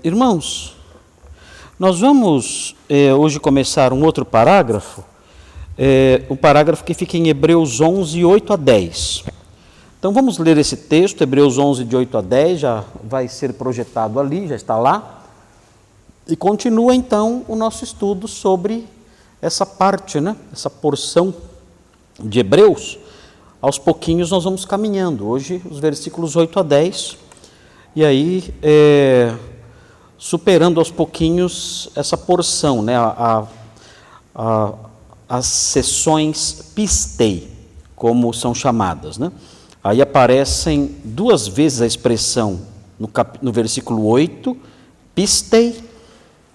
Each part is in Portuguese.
Irmãos, nós vamos hoje começar um outro parágrafo, um parágrafo que fica em Hebreus 11, 8 a 10. Então vamos ler esse texto, Hebreus 11, de 8 a 10, já vai ser projetado ali, já está lá. E continua então o nosso estudo sobre essa parte, essa porção de Hebreus. Aos pouquinhos nós vamos caminhando, hoje os versículos 8 a 10, e aí superando aos pouquinhos essa porção, as sessões pistei, como são chamadas. Aí aparecem duas vezes a expressão no versículo 8, pistei,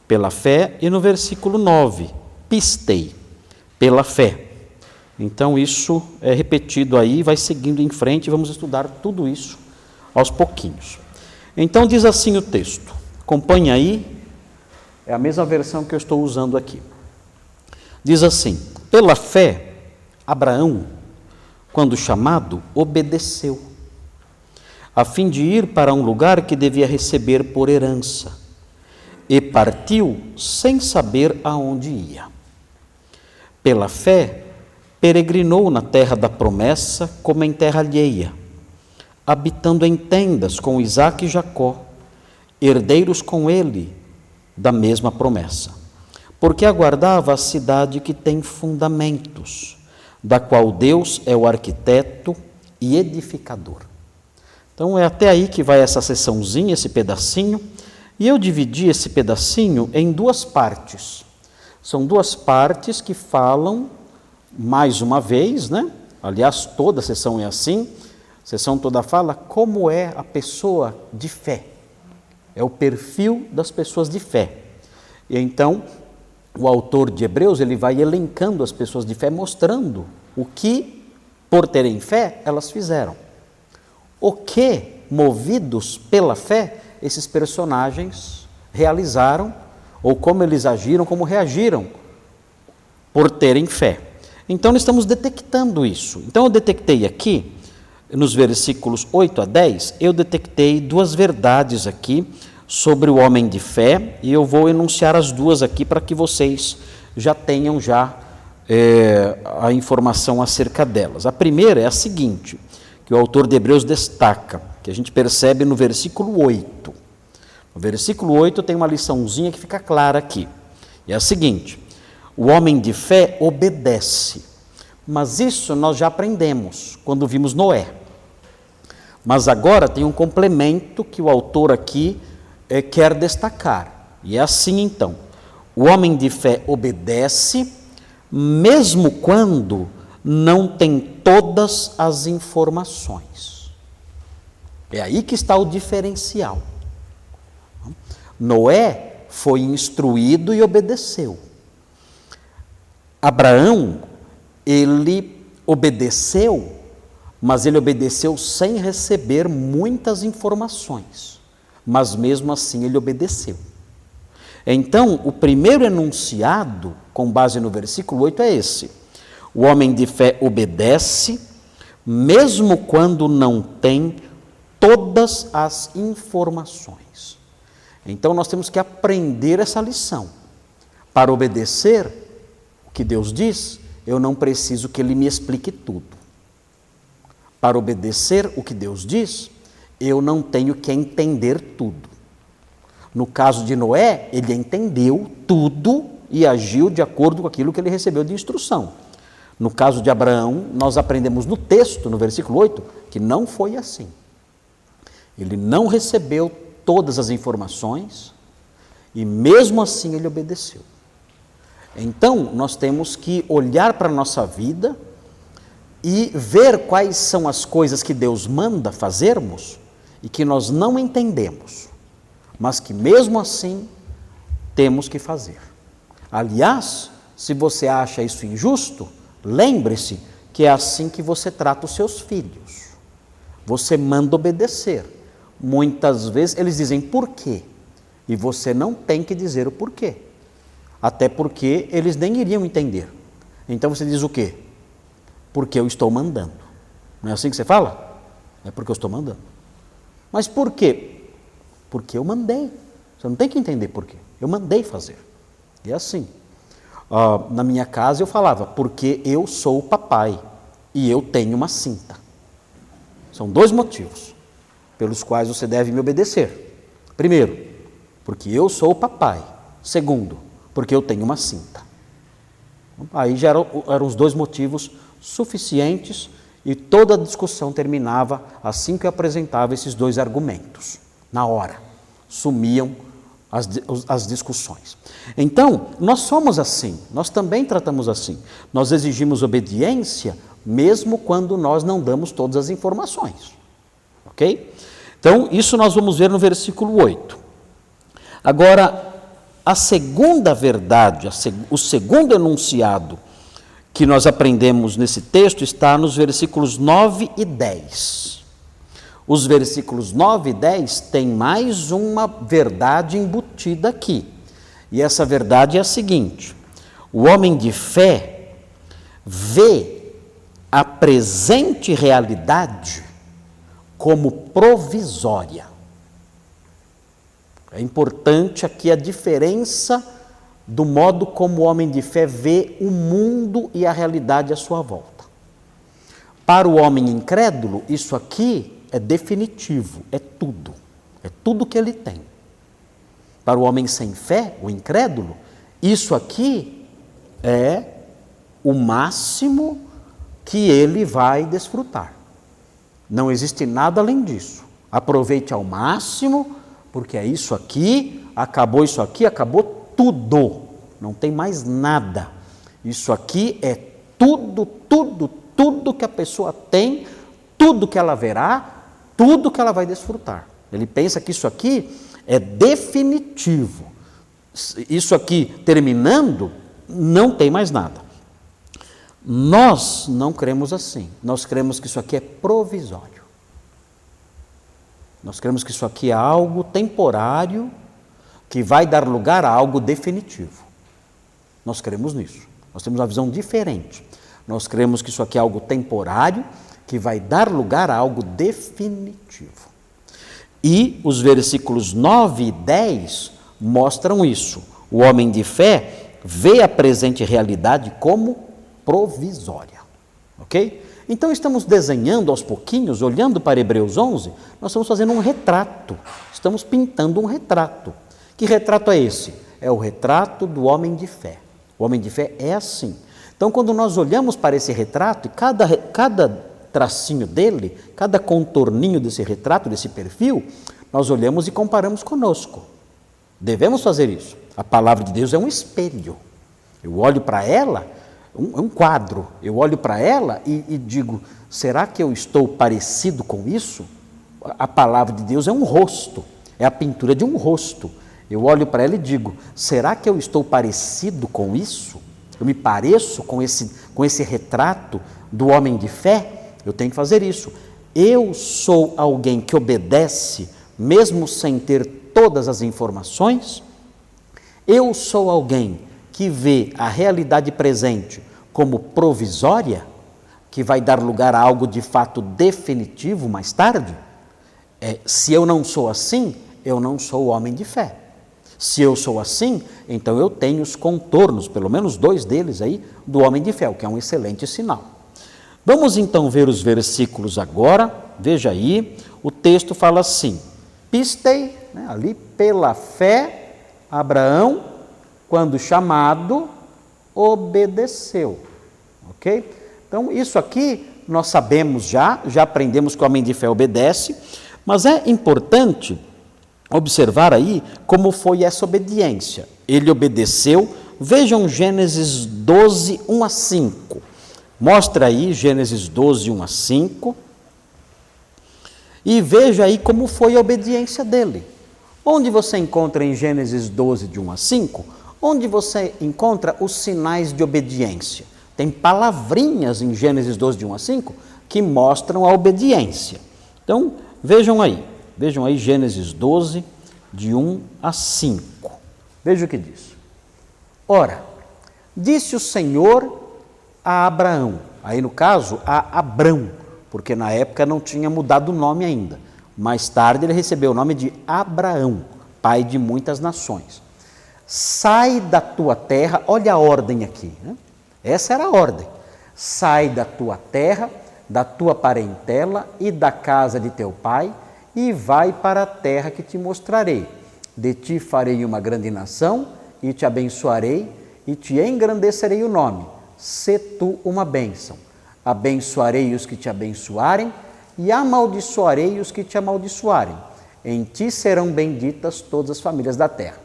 pela fé, e no versículo 9, pistei, pela fé. Então isso é repetido aí, vai seguindo em frente, vamos estudar tudo isso aos pouquinhos. Então diz assim o texto, acompanhe aí, é a mesma versão que eu estou usando aqui. Diz assim: pela fé, Abraão, quando chamado, obedeceu, a fim de ir para um lugar que devia receber por herança, e partiu sem saber aonde ia. Pela fé, peregrinou na terra da promessa como em terra alheia, habitando em tendas com Isaque e Jacó, herdeiros com ele da mesma promessa, porque aguardava a cidade que tem fundamentos, da qual Deus é o arquiteto e edificador. Então é até aí que vai essa seçãozinha, esse pedacinho, e eu dividi esse pedacinho em duas partes. São duas partes que falam, mais uma vez, aliás, toda a sessão é assim, a sessão toda fala como é a pessoa de fé, é o perfil das pessoas de fé. E então, o autor de Hebreus, ele vai elencando as pessoas de fé, mostrando o que, por terem fé, elas fizeram. O que, movidos pela fé, esses personagens realizaram, ou como eles agiram, como reagiram, por terem fé. Então, nós estamos detectando isso. Então, eu detectei aqui, nos versículos 8 a 10, eu detectei duas verdades aqui sobre o homem de fé, e eu vou enunciar as duas aqui para que vocês já tenham a informação acerca delas. A primeira é a seguinte, que o autor de Hebreus destaca, que a gente percebe no versículo 8. No versículo 8 tem uma liçãozinha que fica clara aqui. E é a seguinte: o homem de fé obedece. Mas isso nós já aprendemos quando vimos Noé. Mas agora tem um complemento que o autor aqui quer destacar. E é assim então: o homem de fé obedece, mesmo quando não tem todas as informações. É aí que está o diferencial. Noé foi instruído e obedeceu. Abraão, ele obedeceu, mas ele obedeceu sem receber muitas informações. Mas mesmo assim ele obedeceu. Então, o primeiro enunciado, com base no versículo 8, é esse: o homem de fé obedece, mesmo quando não tem todas as informações. Então, nós temos que aprender essa lição. Para obedecer o que Deus diz, eu não preciso que Ele me explique tudo. Para obedecer o que Deus diz, eu não tenho que entender tudo. No caso de Noé, ele entendeu tudo e agiu de acordo com aquilo que ele recebeu de instrução. No caso de Abraão, nós aprendemos no texto, no versículo 8, que não foi assim. Ele não recebeu todas as informações e mesmo assim ele obedeceu. Então, nós temos que olhar para a nossa vida e ver quais são as coisas que Deus manda fazermos e que nós não entendemos, mas que mesmo assim temos que fazer. Aliás, se você acha isso injusto, lembre-se que é assim que você trata os seus filhos. Você manda obedecer. Muitas vezes eles dizem por quê, e você não tem que dizer o porquê, até porque eles nem iriam entender. Então você diz o quê? Porque eu estou mandando. Não é assim que você fala? É porque eu estou mandando. Mas por quê? Porque eu mandei. Você não tem que entender por quê. Eu mandei fazer. E é assim. Na minha casa eu falava, porque eu sou o papai e eu tenho uma cinta. São 2 motivos pelos quais você deve me obedecer. Primeiro, porque eu sou o papai. Segundo, porque eu tenho uma cinta. Aí já eram os 2 motivos suficientes e toda a discussão terminava assim que eu apresentava esses 2 argumentos. Na hora, sumiam as discussões. Então, nós somos assim, nós também tratamos assim. Nós exigimos obediência mesmo quando nós não damos todas as informações. Ok? Então, isso nós vamos ver no versículo 8. Agora, a segunda verdade, o segundo enunciado que nós aprendemos nesse texto está nos versículos 9 e 10. Os versículos 9 e 10 têm mais uma verdade embutida aqui. E essa verdade é a seguinte: o homem de fé vê a presente realidade como provisória. É importante aqui a diferença do modo como o homem de fé vê o mundo e a realidade à sua volta. Para o homem incrédulo, isso aqui é definitivo, é tudo que ele tem. Para o homem sem fé, o incrédulo, isso aqui é o máximo que ele vai desfrutar. Não existe nada além disso. Aproveite ao máximo, porque é isso aqui, acabou tudo. Não tem mais nada. Isso aqui é tudo que a pessoa tem, tudo que ela verá, tudo que ela vai desfrutar. Ele pensa que isso aqui é definitivo. Isso aqui terminando, não tem mais nada. Nós não cremos assim. Nós cremos que isso aqui é provisório. Nós cremos que isso aqui é algo temporário que vai dar lugar a algo definitivo. Nós cremos nisso. Nós temos uma visão diferente. Nós cremos que isso aqui é algo temporário que vai dar lugar a algo definitivo. E os versículos 9 e 10 mostram isso. O homem de fé vê a presente realidade como provisória. Ok? Então estamos desenhando aos pouquinhos, olhando para Hebreus 11, nós estamos fazendo um retrato. Estamos pintando um retrato. Que retrato é esse? É o retrato do homem de fé. O homem de fé é assim. Então, quando nós olhamos para esse retrato, e cada tracinho dele, cada contorninho desse retrato, desse perfil, nós olhamos e comparamos conosco. Devemos fazer isso. A palavra de Deus é um espelho. Eu olho para ela, é um quadro. Eu olho para ela e digo, será que eu estou parecido com isso? A palavra de Deus é um rosto, é a pintura de um rosto. Eu olho para ela e digo, será que eu estou parecido com isso? Eu me pareço com esse retrato do homem de fé? Eu tenho que fazer isso. Eu sou alguém que obedece, mesmo sem ter todas as informações? Eu sou alguém que vê a realidade presente como provisória, que vai dar lugar a algo de fato definitivo mais tarde? Se eu não sou assim, eu não sou homem de fé. Se eu sou assim, então eu tenho os contornos, pelo menos 2 deles aí, do homem de fé, o que é um excelente sinal. Vamos então ver os versículos agora. Veja aí, o texto fala assim: Pistei, ali pela fé, Abraão, quando chamado, obedeceu. Ok? Então, isso aqui nós sabemos já aprendemos que o homem de fé obedece, mas é importante observar aí como foi essa obediência. Ele obedeceu. Vejam Gênesis 12, 1 a 5. Mostra aí Gênesis 12, 1 a 5. E veja aí como foi a obediência dele. Onde você encontra em Gênesis 12, de 1 a 5, onde você encontra os sinais de obediência? Tem palavrinhas em Gênesis 12, de 1 a 5, que mostram a obediência. Então, vejam aí Gênesis 12, de 1 a 5. Veja o que diz. Ora, disse o Senhor a Abraão, aí no caso a Abrão, porque na época não tinha mudado o nome ainda. Mais tarde ele recebeu o nome de Abraão, pai de muitas nações. Sai da tua terra, olha a ordem aqui, né? Essa era a ordem. Sai da tua terra, da tua parentela e da casa de teu pai e vai para a terra que te mostrarei. De ti farei uma grande nação e te abençoarei e te engrandecerei o nome. Sê tu uma bênção. Abençoarei os que te abençoarem e amaldiçoarei os que te amaldiçoarem. Em ti serão benditas todas as famílias da terra.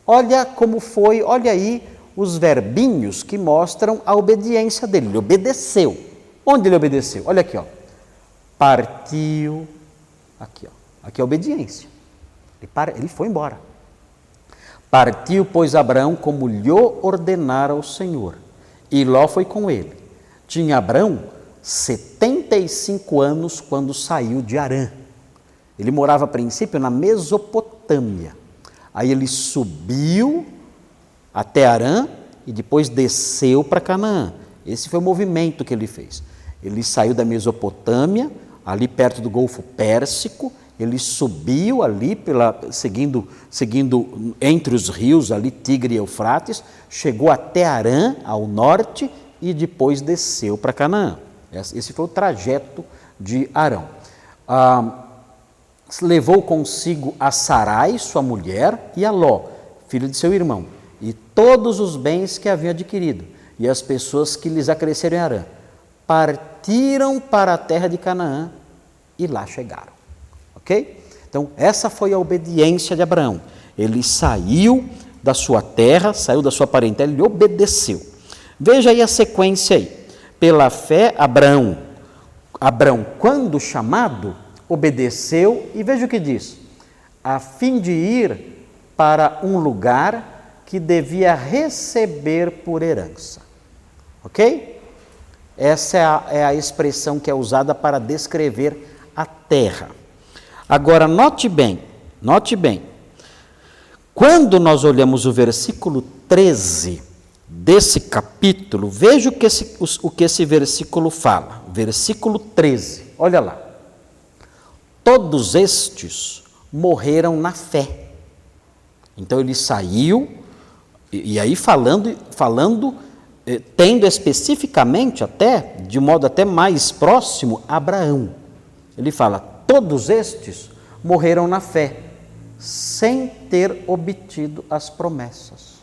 Olha como foi, olha aí os verbinhos que mostram a obediência dele. Ele obedeceu. Onde ele obedeceu? Olha aqui, ó. Partiu. Aqui, ó. Aqui é a obediência. Ele foi embora. Partiu, pois, Abraão como lhe ordenara o Senhor. E Ló foi com ele. Tinha Abraão 75 anos quando saiu de Harã. Ele morava, a princípio, na Mesopotâmia. Aí ele subiu até Harã e depois desceu para Canaã. Esse foi o movimento que ele fez. Ele saiu da Mesopotâmia, ali perto do Golfo Pérsico, ele subiu ali, seguindo entre os rios, ali Tigre e Eufrates, chegou até Harã, ao norte, e depois desceu para Canaã. Esse foi o trajeto de Arão. Levou consigo a Sarai, sua mulher, e a Ló, filho de seu irmão, e todos os bens que haviam adquirido, e as pessoas que lhes acresceram em Harã. Partiram para a terra de Canaã e lá chegaram. Ok? Então, essa foi a obediência de Abraão. Ele saiu da sua terra, saiu da sua parentela, ele obedeceu. Veja aí a sequência aí. Pela fé, Abraão, quando chamado, obedeceu, e veja o que diz: a fim de ir para um lugar que devia receber por herança. Ok? Essa é a expressão que é usada para descrever a terra. Agora, note bem, quando nós olhamos o versículo 13 desse capítulo, veja o que esse versículo fala. Versículo 13, olha lá. Todos estes morreram na fé. Então ele saiu, e aí falando, tendo especificamente até, de modo até mais próximo, Abraão. Ele fala, todos estes morreram na fé, sem ter obtido as promessas.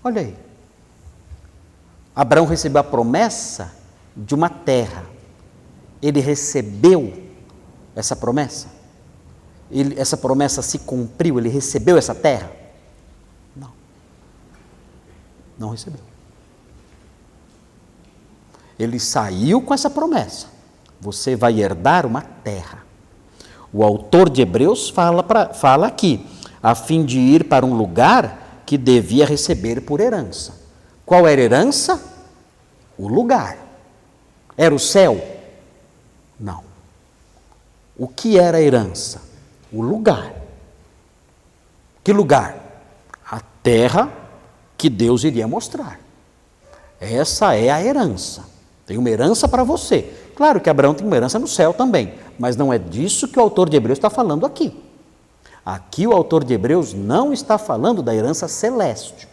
Olha aí. Abraão recebeu a promessa de uma terra. Ele recebeu essa promessa? Essa promessa se cumpriu? Ele recebeu essa terra? Não. Não recebeu. Ele saiu com essa promessa. Você vai herdar uma terra. O autor de Hebreus fala aqui, a fim de ir para um lugar que devia receber por herança. Qual era a herança? O lugar. Era o céu? Não. O que era a herança? O lugar. Que lugar? A terra que Deus iria mostrar. Essa é a herança. Tem uma herança para você. Claro que Abraão tem uma herança no céu também, mas não é disso que o autor de Hebreus está falando aqui. Aqui o autor de Hebreus não está falando da herança celeste.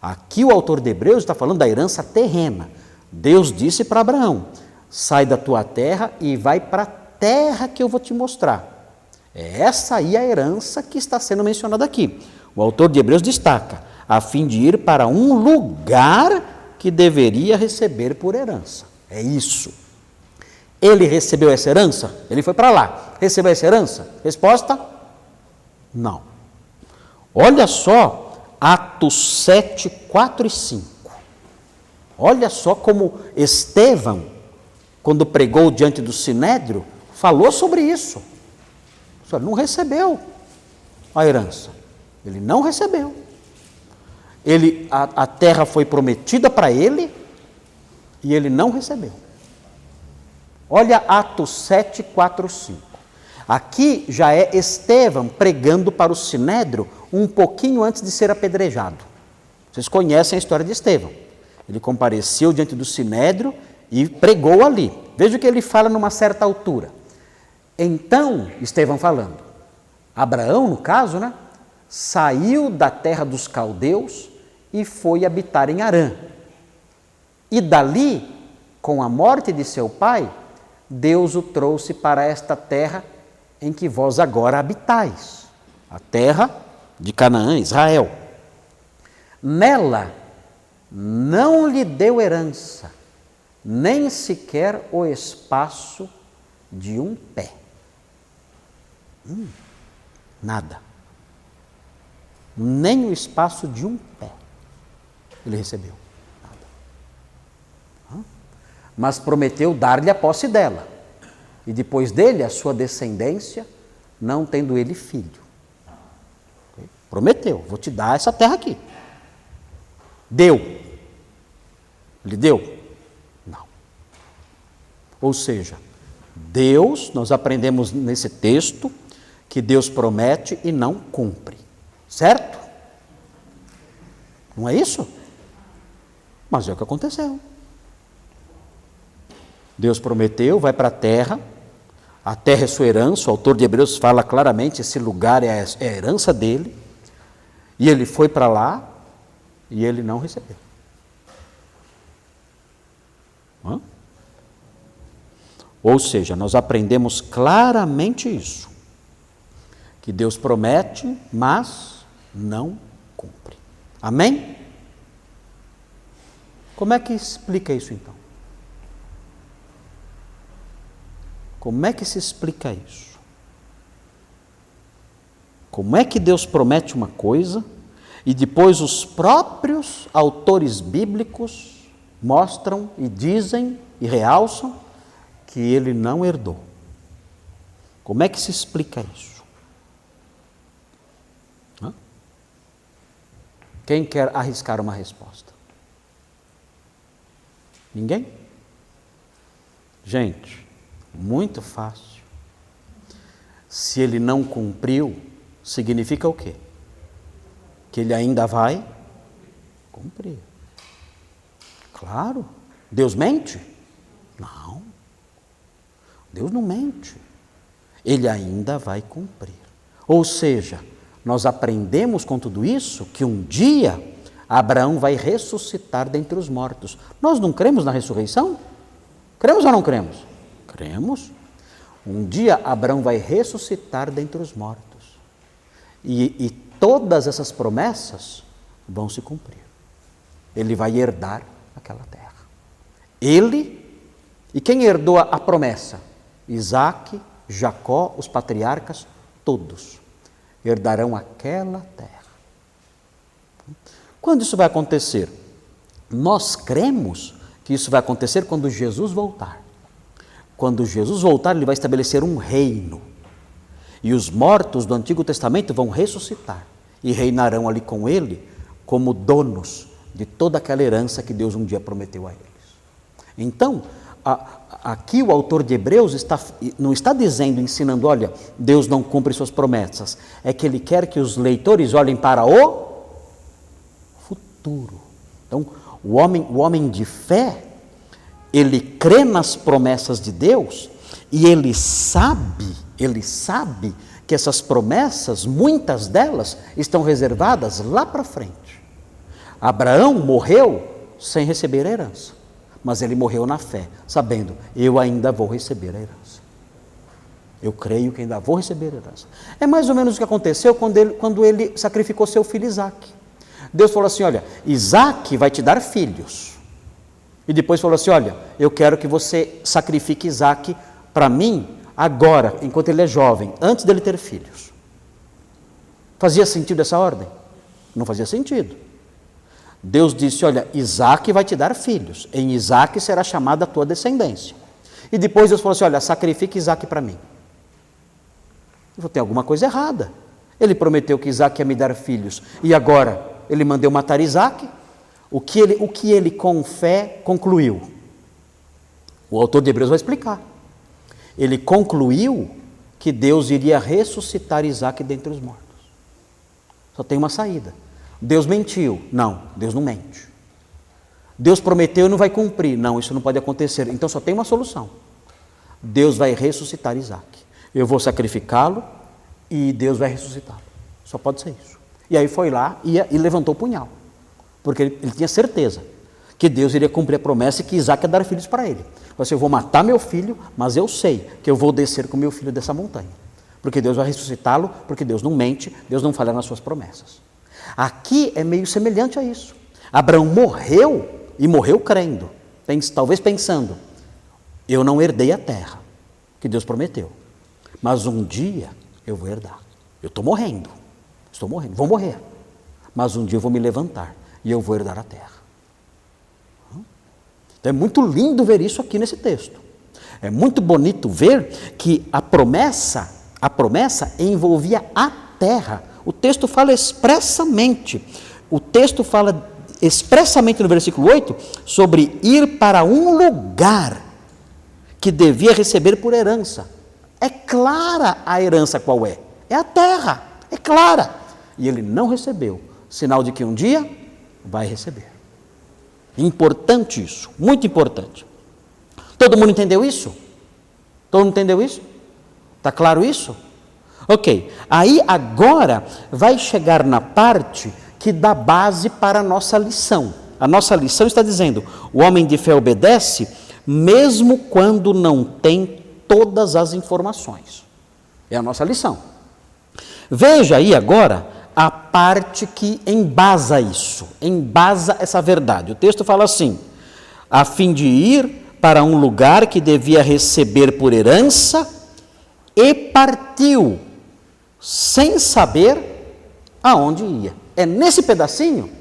Aqui o autor de Hebreus está falando da herança terrena. Deus disse para Abraão, sai da tua terra e vai para a terra que eu vou te mostrar. É essa aí a herança que está sendo mencionada aqui. O autor de Hebreus destaca, a fim de ir para um lugar que deveria receber por herança. É isso. Ele recebeu essa herança? Ele foi para lá. Recebeu essa herança? Resposta? Não. Olha só Atos 7, 4 e 5. Olha só como Estevão, quando pregou diante do Sinédrio, falou sobre isso. Ele não recebeu a herança. Ele não recebeu. A terra foi prometida para ele e ele não recebeu. Olha Atos 7, 4, 5. Aqui já é Estevão pregando para o Sinédrio um pouquinho antes de ser apedrejado. Vocês conhecem a história de Estevão. Ele compareceu diante do Sinédrio e pregou ali. Veja o que ele fala numa certa altura. Então, Estevão falando, Abraão, no caso, né, saiu da terra dos caldeus e foi habitar em Harã. E dali, com a morte de seu pai, Deus o trouxe para esta terra em que vós agora habitais, a terra de Canaã, Israel. Nela não lhe deu herança, nem sequer o espaço de um pé. Nada. Nem o espaço de um pé ele recebeu. Nada. Mas prometeu dar-lhe a posse dela. E depois dele, a sua descendência, não tendo ele filho. Prometeu, vou te dar essa terra aqui. Deu. Lhe deu? Não. Ou seja, Deus, nós aprendemos nesse texto, que Deus promete e não cumpre. Certo? Não é isso? Mas é o que aconteceu. Deus prometeu, vai para a terra é sua herança, o autor de Hebreus fala claramente, esse lugar é a herança dele, e ele foi para lá, e ele não recebeu. Ou seja, nós aprendemos claramente isso, que Deus promete, mas não cumpre. Amém? Como é que explica isso então? Como é que se explica isso? Como é que Deus promete uma coisa e depois os próprios autores bíblicos mostram e dizem e realçam que ele não herdou? Como é que se explica isso? Quem quer arriscar uma resposta? Ninguém? Gente, muito fácil. Se ele não cumpriu, significa o quê? Que ele ainda vai cumprir. Claro. Deus mente? Não. Deus não mente. Ele ainda vai cumprir. Ou seja, nós aprendemos com tudo isso que um dia Abraão vai ressuscitar dentre os mortos. Nós não cremos na ressurreição? Cremos ou não cremos? Cremos. Um dia Abraão vai ressuscitar dentre os mortos. E todas essas promessas vão se cumprir. Ele vai herdar aquela terra. Ele, e quem herdou a promessa? Isaac, Jacó, os patriarcas, todos herdarão aquela terra. Quando isso vai acontecer? Nós cremos que isso vai acontecer quando Jesus voltar. Quando Jesus voltar, ele vai estabelecer um reino. E os mortos do Antigo Testamento vão ressuscitar e reinarão ali com ele como donos de toda aquela herança que Deus um dia prometeu a eles. Então, aqui o autor de Hebreus não está dizendo, ensinando, olha, Deus não cumpre suas promessas. É que ele quer que os leitores olhem para o futuro. Então, o homem de fé, ele crê nas promessas de Deus e ele sabe que essas promessas, muitas delas, estão reservadas lá para frente. Abraão morreu sem receber a herança, mas ele morreu na fé, sabendo, eu ainda vou receber a herança. Eu creio que ainda vou receber a herança. É mais ou menos o que aconteceu quando ele sacrificou seu filho Isaac. Deus falou assim, olha, Isaac vai te dar filhos. E depois falou assim, olha, eu quero que você sacrifique Isaac para mim agora, enquanto ele é jovem, antes dele ter filhos. Fazia sentido essa ordem? Não fazia sentido. Deus disse, olha, Isaac vai te dar filhos, em Isaac será chamada a tua descendência. E depois Deus falou assim, olha, sacrifique Isaac para mim. Eu falei, tem alguma coisa errada. Ele prometeu que Isaac ia me dar filhos, e agora ele mandou matar Isaac. O que ele com fé concluiu? O autor de Hebreus vai explicar. Ele concluiu que Deus iria ressuscitar Isaac dentre os mortos. Só tem uma saída. Deus mentiu? Não, Deus não mente. Deus prometeu e não vai cumprir? Não, isso não pode acontecer. Então só tem uma solução. Deus vai ressuscitar Isaac. Eu vou sacrificá-lo e Deus vai ressuscitá-lo. Só pode ser isso. E aí foi lá e levantou o punhal. Porque ele tinha certeza que Deus iria cumprir a promessa e que Isaac ia dar filhos para ele. Assim, eu vou matar meu filho, mas eu sei que eu vou descer com meu filho dessa montanha. Porque Deus vai ressuscitá-lo, porque Deus não mente, Deus não falha nas suas promessas. Aqui é meio semelhante a isso. Abraão morreu e morreu crendo, talvez pensando, eu não herdei a terra que Deus prometeu, mas um dia eu vou herdar. Eu estou morrendo, vou morrer, mas um dia eu vou me levantar e eu vou herdar a terra. Então é muito lindo ver isso aqui nesse texto. É muito bonito ver que a promessa envolvia a terra. O texto fala expressamente no versículo 8 sobre ir para um lugar que devia receber por herança. É clara a herança qual é? É a terra, é clara. E ele não recebeu, sinal de que um dia vai receber. Importante isso, muito importante. Todo mundo entendeu isso? Todo mundo entendeu isso? Está claro isso? Ok, aí agora vai chegar na parte que dá base para a nossa lição. A nossa lição está dizendo, o homem de fé obedece mesmo quando não tem todas as informações. É a nossa lição. Veja aí agora a parte que embasa isso, embasa essa verdade. O texto fala assim, a fim de ir para um lugar que devia receber por herança, e partiu, sem saber aonde ia. É nesse pedacinho,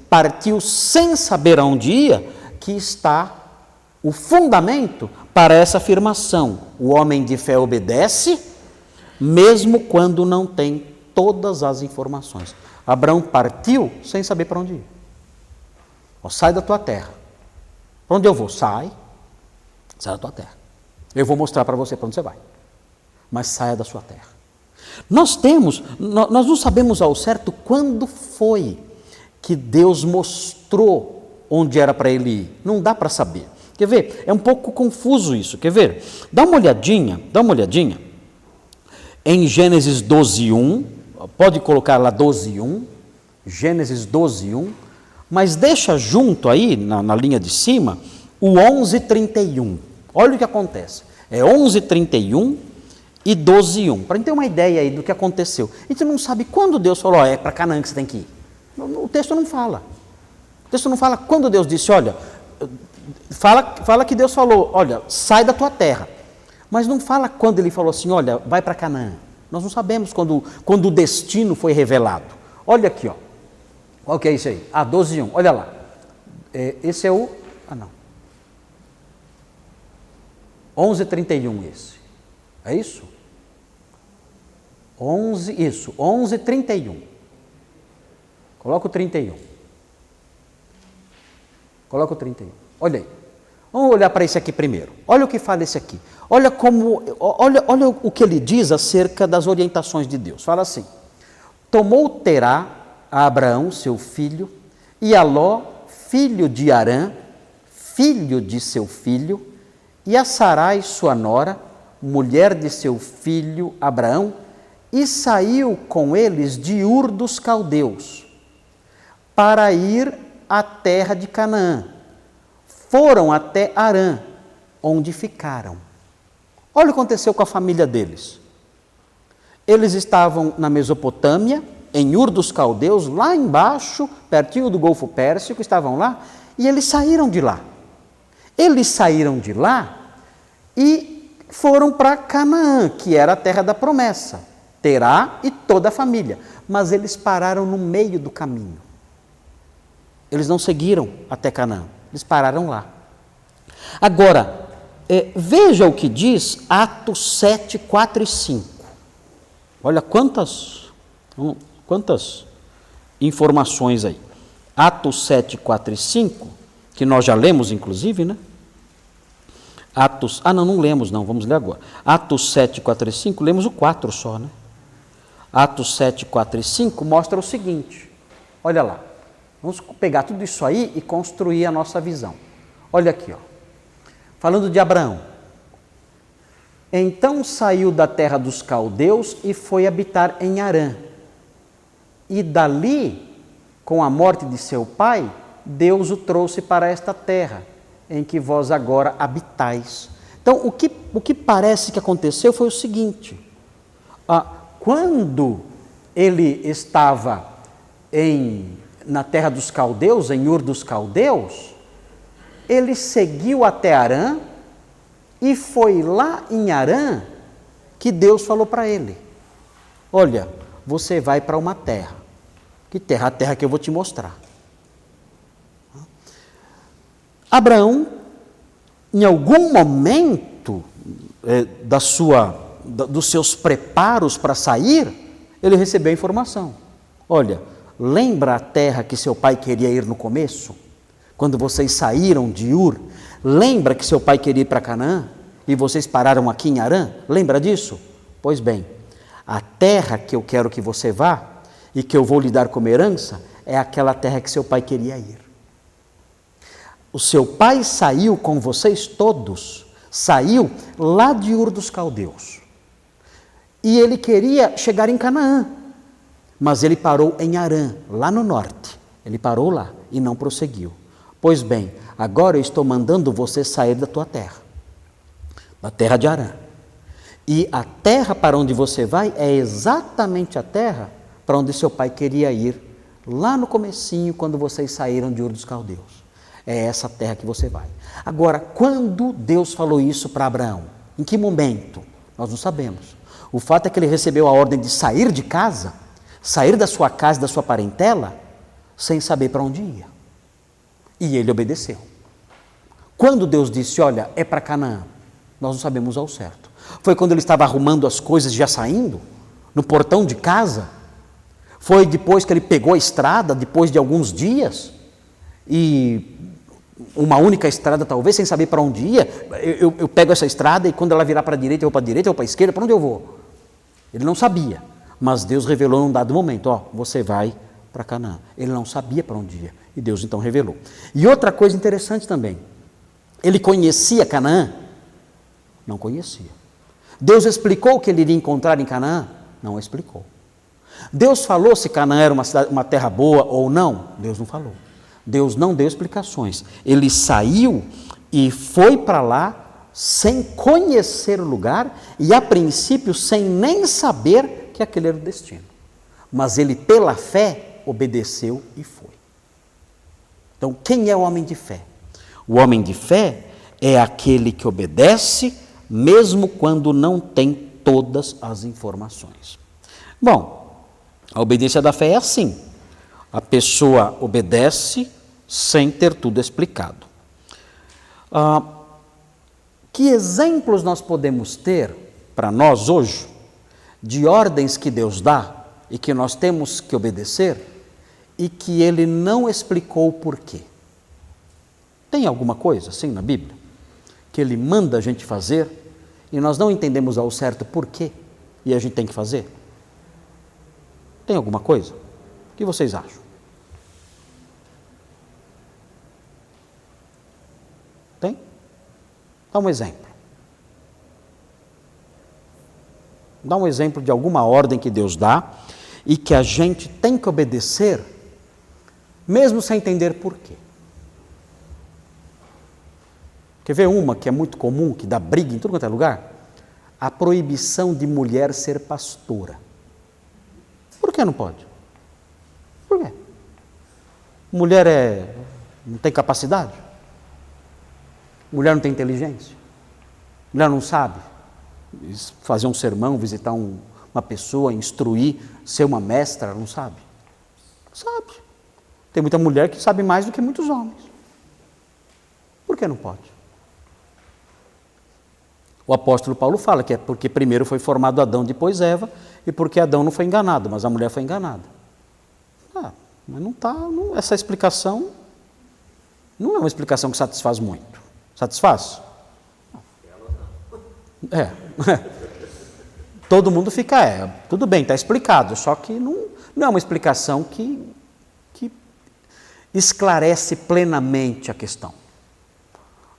partiu sem saber aonde ia, que está o fundamento para essa afirmação. O homem de fé obedece, mesmo quando não tem todas as informações. Abraão partiu sem saber para onde ir. Sai da tua terra. Para onde eu vou? Sai da tua terra. Eu vou mostrar para você para onde você vai. Mas saia da sua terra. Nós não sabemos ao certo quando foi que Deus mostrou onde era para ele ir. Não dá para saber. Quer ver? É um pouco confuso isso. Quer ver? Dá uma olhadinha em Gênesis 12:1. Pode colocar lá 12:1. Gênesis 12:1. Mas deixa junto aí, na linha de cima, o 11:31. Olha o que acontece. É 11:31 e 12:1. Para a gente ter uma ideia aí do que aconteceu. A gente não sabe quando Deus falou, é para Canaã que você tem que ir. O texto não fala. O texto não fala quando Deus disse, olha, fala que Deus falou, olha, sai da tua terra. Mas não fala quando ele falou assim, olha, vai para Canaã. Nós não sabemos quando o destino foi revelado. Olha aqui, ó. Qual que é isso aí? 12:1, olha lá. Esse é o... não. 11:31 esse. É isso? 11:31. Coloca o 31. Olha aí. Vamos olhar para esse aqui primeiro. Olha o que fala esse aqui. Olha o que ele diz acerca das orientações de Deus. Fala assim: tomou Terá a Abraão, seu filho, e a Ló, filho de Arã, filho de seu filho, e a Sarai, sua nora, mulher de seu filho Abraão, e saiu com eles de Ur dos Caldeus, para ir à terra de Canaã. Foram até Arã, onde ficaram. Olha o que aconteceu com a família deles. Eles estavam na Mesopotâmia, em Ur dos Caldeus, lá embaixo, pertinho do Golfo Pérsico, estavam lá, e eles saíram de lá. E foram para Canaã, que era a terra da promessa, Terá e toda a família. Mas eles pararam no meio do caminho. Eles não seguiram até Canaã, eles pararam lá. Agora, veja o que diz Atos 7, 4 e 5. Olha quantas informações aí. Atos 7, 4 e 5, que nós já lemos inclusive, né? Não lemos não, vamos ler agora. Atos 7, 4 e 5, lemos o 4 só, né? Atos 7, 4 e 5 mostra o seguinte, olha lá. Vamos pegar tudo isso aí e construir a nossa visão. Olha aqui, ó. Falando de Abraão. Então saiu da terra dos caldeus e foi habitar em Harã. E dali, com a morte de seu pai, Deus o trouxe para esta terra, em que vós agora habitais. Então, o que parece que aconteceu foi o seguinte: quando ele estava na terra dos caldeus, em Ur dos Caldeus, ele seguiu até Harã, e foi lá em Harã que Deus falou para ele: olha, você vai para uma terra. Que terra? A terra que eu vou te mostrar. Abraão, em algum momento dos seus preparos para sair, ele recebeu a informação: olha, lembra a terra que seu pai queria ir no começo? Quando vocês saíram de Ur, lembra que seu pai queria ir para Canaã? E vocês pararam aqui em Harã? Lembra disso? Pois bem, a terra que eu quero que você vá e que eu vou lhe dar como herança é aquela terra que seu pai queria ir. O seu pai saiu com vocês todos, saiu lá de Ur dos Caldeus. E ele queria chegar em Canaã, mas ele parou em Harã, lá no norte. Ele parou lá e não prosseguiu. Pois bem, agora eu estou mandando você sair da tua terra, da terra de Harã. E a terra para onde você vai é exatamente a terra para onde seu pai queria ir, lá no comecinho, quando vocês saíram de Ur dos Caldeus. É essa terra que você vai. Agora, quando Deus falou isso para Abraão? Em que momento? Nós não sabemos. O fato é que ele recebeu a ordem de sair de casa, sair da sua casa, da sua parentela, sem saber para onde ia. E ele obedeceu. Quando Deus disse, olha, é para Canaã, nós não sabemos ao certo. Foi quando ele estava arrumando as coisas, já saindo, no portão de casa? Foi depois que ele pegou a estrada, depois de alguns dias? E uma única estrada talvez, sem saber para onde ia, eu pego essa estrada e quando ela virar para a direita, eu vou para a direita, eu vou para a esquerda, para onde eu vou? Ele não sabia, mas Deus revelou num dado momento, ó, você vai para Canaã. Ele não sabia para onde ia, e Deus então revelou. E outra coisa interessante também, ele conhecia Canaã? Não conhecia. Deus explicou o que ele iria encontrar em Canaã? Não explicou. Deus falou se Canaã era uma terra boa ou não? Deus não falou. Deus não deu explicações. Ele saiu e foi para lá sem conhecer o lugar e, a princípio, sem nem saber que aquele era o destino. Mas ele, pela fé, obedeceu e foi. Então, quem é o homem de fé? O homem de fé é aquele que obedece, mesmo quando não tem todas as informações. Bom, a obediência da fé é assim. A pessoa obedece sem ter tudo explicado. Que exemplos nós podemos ter para nós hoje de ordens que Deus dá e que nós temos que obedecer e que Ele não explicou o porquê? Tem alguma coisa assim na Bíblia que Ele manda a gente fazer e nós não entendemos ao certo porquê e a gente tem que fazer? Tem alguma coisa? O que vocês acham? Tem? Dá um exemplo. Dá um exemplo de alguma ordem que Deus dá e que a gente tem que obedecer, mesmo sem entender porquê. Quer ver uma que é muito comum, que dá briga em tudo quanto é lugar? A proibição de mulher ser pastora. Por que não pode? Por quê? Mulher não tem capacidade? Mulher não tem inteligência? Mulher não sabe fazer um sermão, visitar uma pessoa, instruir, ser uma mestra, não sabe? Sabe. Tem muita mulher que sabe mais do que muitos homens. Por que não pode? O apóstolo Paulo fala que é porque primeiro foi formado Adão, depois Eva, e porque Adão não foi enganado, mas a mulher foi enganada. Mas essa explicação não é uma explicação que satisfaz muito. Satisfaz? Todo mundo fica, tudo bem, está explicado, só que não é uma explicação que esclarece plenamente a questão.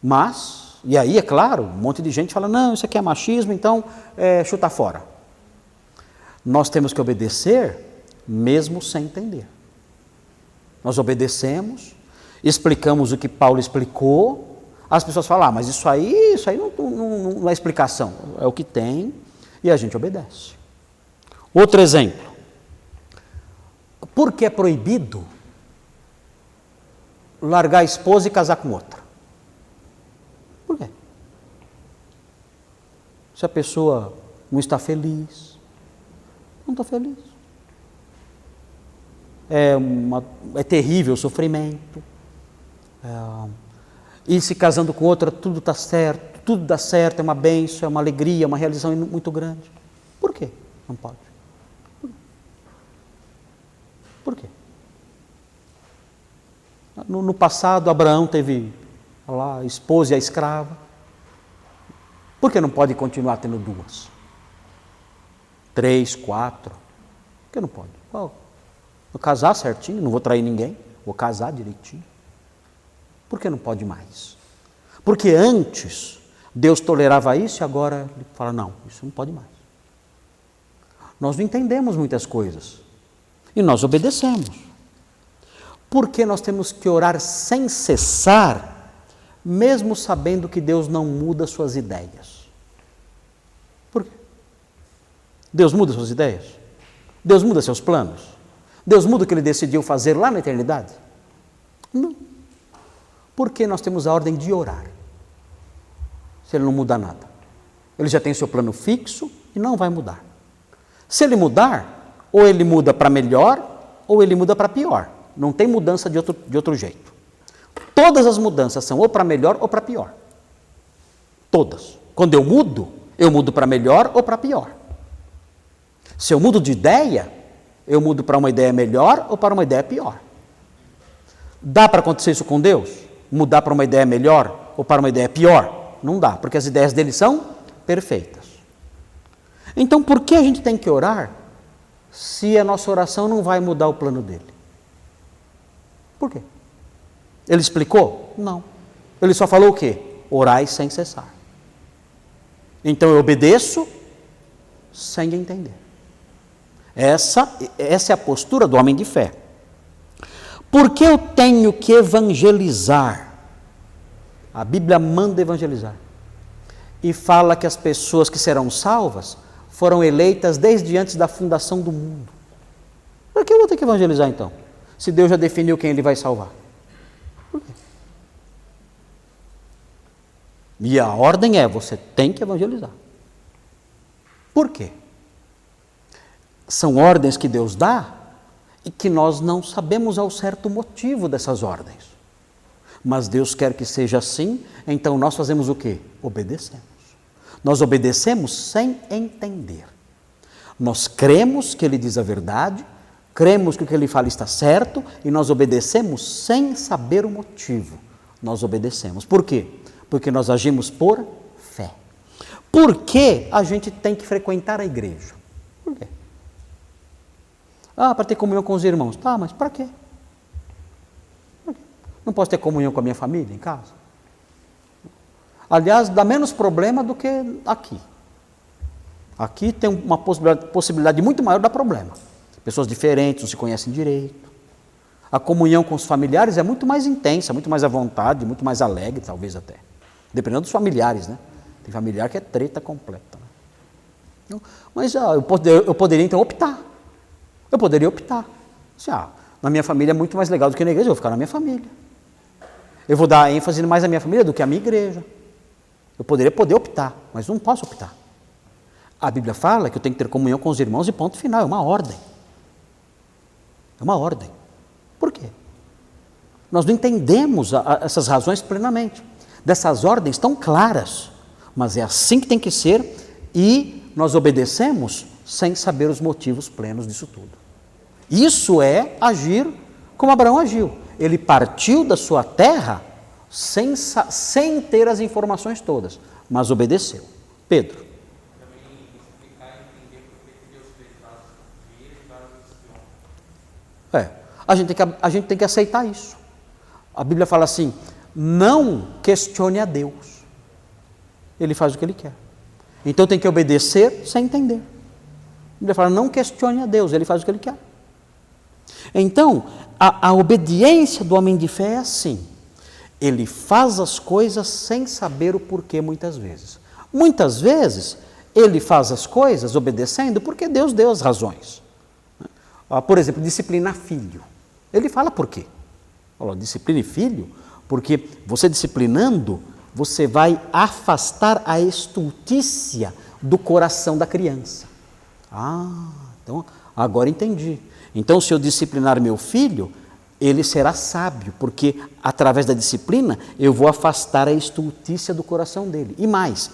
Mas E aí, é claro, um monte de gente fala, não, isso aqui é machismo, então chuta fora. Nós temos que obedecer mesmo sem entender. Nós obedecemos, explicamos o que Paulo explicou, as pessoas falam, mas isso aí não é explicação, é o que tem, e a gente obedece. Outro exemplo, por que é proibido largar a esposa e casar com outra? Por quê? Se a pessoa não está feliz, não está feliz. É terrível o sofrimento. E se casando com outra, tudo está certo, tudo dá certo, é uma bênção, é uma alegria, é uma realização muito grande. Por quê? Não pode. Por quê? No passado, Abraão teve lá a esposa e a escrava. Por que não pode continuar tendo duas? 3, 4? Por que não pode? Vou casar certinho, não vou trair ninguém, vou casar direitinho. Por que não pode mais? Porque antes Deus tolerava isso e agora Ele fala, não, isso não pode mais. Nós não entendemos muitas coisas e nós obedecemos. Por que nós temos que orar sem cessar, mesmo sabendo que Deus não muda suas ideias? Por quê? Deus muda suas ideias? Deus muda seus planos? Deus muda o que Ele decidiu fazer lá na eternidade? Não. Por que nós temos a ordem de orar? Se Ele não muda nada. Ele já tem seu plano fixo e não vai mudar. Se Ele mudar, ou Ele muda para melhor, ou Ele muda para pior. Não tem mudança de outro jeito. Todas as mudanças são ou para melhor ou para pior. Todas. Quando eu mudo para melhor ou para pior. Se eu mudo de ideia, eu mudo para uma ideia melhor ou para uma ideia pior. Dá para acontecer isso com Deus? Mudar para uma ideia melhor ou para uma ideia pior? Não dá, porque as ideias dele são perfeitas. Então, por que a gente tem que orar se a nossa oração não vai mudar o plano dele? Por quê? Ele explicou? Não. Ele só falou o quê? Orai sem cessar. Então eu obedeço sem entender. Essa é a postura do homem de fé. Por que eu tenho que evangelizar? A Bíblia manda evangelizar. E fala que as pessoas que serão salvas foram eleitas desde antes da fundação do mundo. Por que eu vou ter que evangelizar então? Se Deus já definiu quem Ele vai salvar. Por quê? E a ordem é, você tem que evangelizar. Por quê? São ordens que Deus dá e que nós não sabemos ao certo motivo dessas ordens. Mas Deus quer que seja assim, então nós fazemos o quê? Obedecemos. Nós obedecemos sem entender. Nós cremos que Ele diz a verdade, cremos que o que Ele fala está certo e nós obedecemos sem saber o motivo. Nós obedecemos. Por quê? Porque nós agimos por fé. Por que a gente tem que frequentar a igreja? Por quê? Para ter comunhão com os irmãos. Tá, mas para quê? Não posso ter comunhão com a minha família em casa? Aliás, dá menos problema do que aqui. Aqui tem uma possibilidade muito maior de dar problema. Pessoas diferentes, não se conhecem direito. A comunhão com os familiares é muito mais intensa, muito mais à vontade, muito mais alegre, talvez até. Dependendo dos familiares, né? Tem familiar que é treta completa. Né? Mas eu poderia então optar. Eu poderia optar. Assim, na minha família é muito mais legal do que na igreja, eu vou ficar na minha família. Eu vou dar ênfase mais à minha família do que à minha igreja. Eu poderia optar, mas não posso optar. A Bíblia fala que eu tenho que ter comunhão com os irmãos e ponto final, é uma ordem. É uma ordem. Por quê? Nós não entendemos essas razões plenamente. Dessas ordens tão claras, mas é assim que tem que ser e nós obedecemos sem saber os motivos plenos disso tudo. Isso é agir como Abraão agiu. Ele partiu da sua terra sem ter as informações todas, mas obedeceu. Pedro. Também explicar e entender por que Deus fez vasos de e vasos de homem. A gente tem que aceitar isso. A Bíblia fala assim, não questione a Deus. ele faz o que ele quer. Então tem que obedecer sem entender. Ele fala, não questione a Deus, ele faz o que ele quer. Então, a obediência do homem de fé é assim. Ele faz as coisas sem saber o porquê muitas vezes. Muitas vezes, ele faz as coisas obedecendo porque Deus deu as razões. Por exemplo, disciplinar filho. Ele fala por quê? Fala, discipline filho, porque você disciplinando, você vai afastar a estultícia do coração da criança. Então agora entendi. Então, se eu disciplinar meu filho, ele será sábio, porque através da disciplina eu vou afastar a estultícia do coração dele. E mais,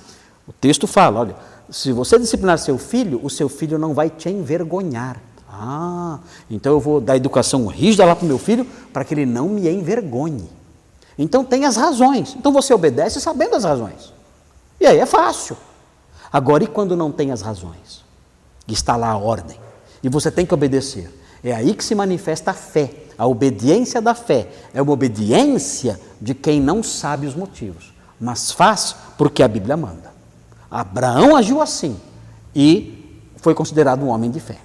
o texto fala, olha, se você disciplinar seu filho, o seu filho não vai te envergonhar. Então eu vou dar educação rígida lá para o meu filho, para que ele não me envergonhe. Então tem as razões, então você obedece sabendo as razões. E aí é fácil. Agora, e quando não tem as razões? Está lá a ordem, e você tem que obedecer. É aí que se manifesta a fé, a obediência da fé. É uma obediência de quem não sabe os motivos, mas faz porque a Bíblia manda. Abraão agiu assim e foi considerado um homem de fé.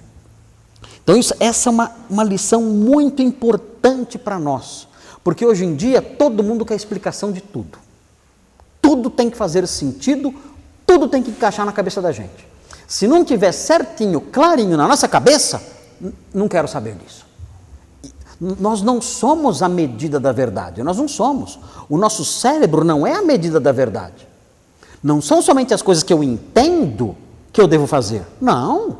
Então essa é uma lição muito importante para nós, porque hoje em dia todo mundo quer explicação de tudo. Tudo tem que fazer sentido, tudo tem que encaixar na cabeça da gente. Se não tiver certinho, clarinho na nossa cabeça, não quero saber disso. Nós não somos a medida da verdade, nós não somos. O nosso cérebro não é a medida da verdade. Não são somente as coisas que eu entendo que eu devo fazer. Não.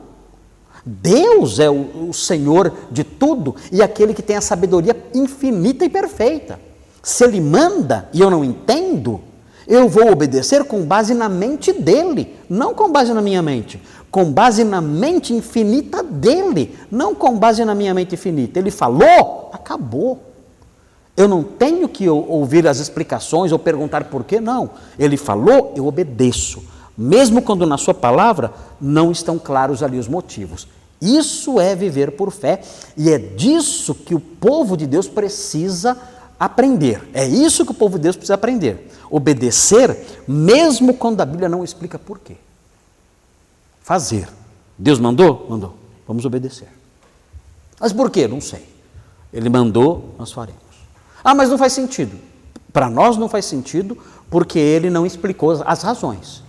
Deus é o Senhor de tudo e aquele que tem a sabedoria infinita e perfeita. Se Ele manda e eu não entendo, eu vou obedecer com base na mente dEle, não com base na minha mente. Com base na mente infinita dEle, não com base na minha mente infinita. Ele falou, acabou. Eu não tenho que ouvir as explicações ou perguntar por quê, não. Ele falou, eu obedeço. Mesmo quando na sua palavra não estão claros ali os motivos. Isso é viver por fé e é disso que o povo de Deus precisa aprender. É isso que o povo de Deus precisa aprender. Obedecer, mesmo quando a Bíblia não explica por quê. Fazer. Deus mandou? Mandou. Vamos obedecer. Mas por quê? Não sei. Ele mandou, nós faremos. Mas não faz sentido. Para nós não faz sentido porque ele não explicou as razões.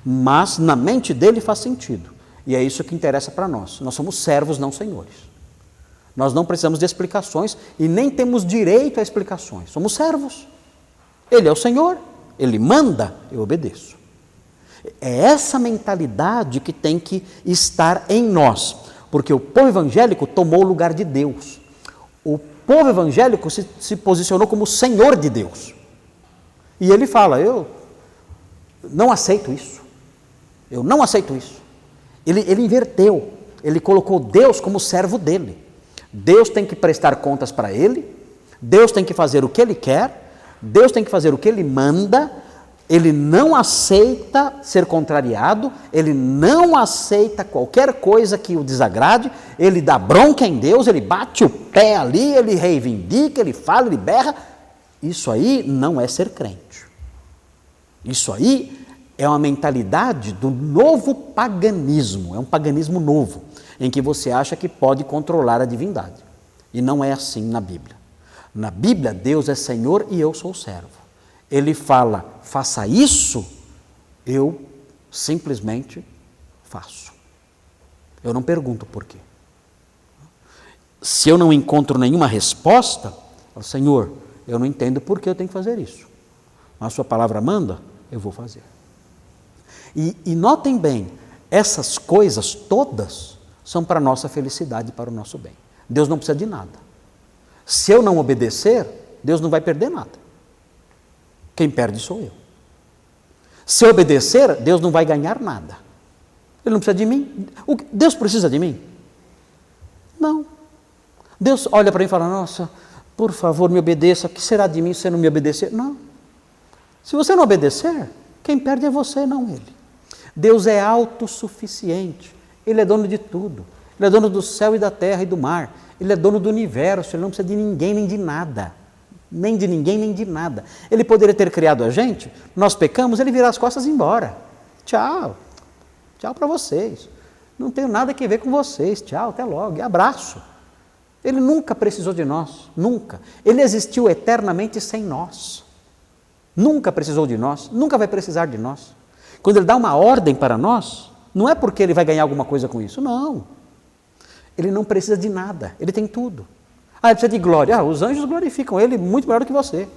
Mas na mente dele faz sentido. E é isso que interessa para nós. Nós somos servos, não senhores. Nós não precisamos de explicações e nem temos direito a explicações. Somos servos. Ele é o Senhor. Ele manda, eu obedeço. É essa mentalidade que tem que estar em nós. Porque o povo evangélico tomou o lugar de Deus. O povo evangélico se posicionou como Senhor de Deus. E ele fala, eu não aceito isso. Eu não aceito isso. Ele inverteu, ele colocou Deus como servo dele. Deus tem que prestar contas para ele, Deus tem que fazer o que ele quer, Deus tem que fazer o que ele manda, ele não aceita ser contrariado, ele não aceita qualquer coisa que o desagrade, ele dá bronca em Deus, ele bate o pé ali, ele reivindica, ele fala, ele berra. Isso aí não é ser crente. Isso aí é uma mentalidade do novo paganismo, é um paganismo novo, em que você acha que pode controlar a divindade. E não é assim na Bíblia. Na Bíblia, Deus é Senhor e eu sou servo. Ele fala, faça isso, eu simplesmente faço. Eu não pergunto por quê. Se eu não encontro nenhuma resposta, eu falo, Senhor, eu não entendo por que eu tenho que fazer isso. Mas a sua palavra manda, eu vou fazer. E notem bem, essas coisas todas são para a nossa felicidade e para o nosso bem. Deus não precisa de nada. Se eu não obedecer, Deus não vai perder nada. Quem perde sou eu. Se eu obedecer, Deus não vai ganhar nada. Ele não precisa de mim. Deus precisa de mim? Não. Deus olha para mim e fala, nossa, por favor, me obedeça. O que será de mim se você não me obedecer? Não. Se você não obedecer, quem perde é você, não ele. Deus é autossuficiente, Ele é dono de tudo, Ele é dono do céu e da terra e do mar, Ele é dono do universo, Ele não precisa de ninguém nem de nada, nem de ninguém, nem de nada. Ele poderia ter criado a gente, nós pecamos, ele virar as costas e ir embora. Tchau, tchau para vocês. Não tenho nada que ver com vocês, tchau, até logo, e abraço. Ele nunca precisou de nós, nunca. Ele existiu eternamente sem nós. Nunca precisou de nós, nunca vai precisar de nós. Quando ele dá uma ordem para nós, não é porque ele vai ganhar alguma coisa com isso, não. Ele não precisa de nada, ele tem tudo. Ele precisa de glória. Os anjos glorificam ele muito melhor do que você.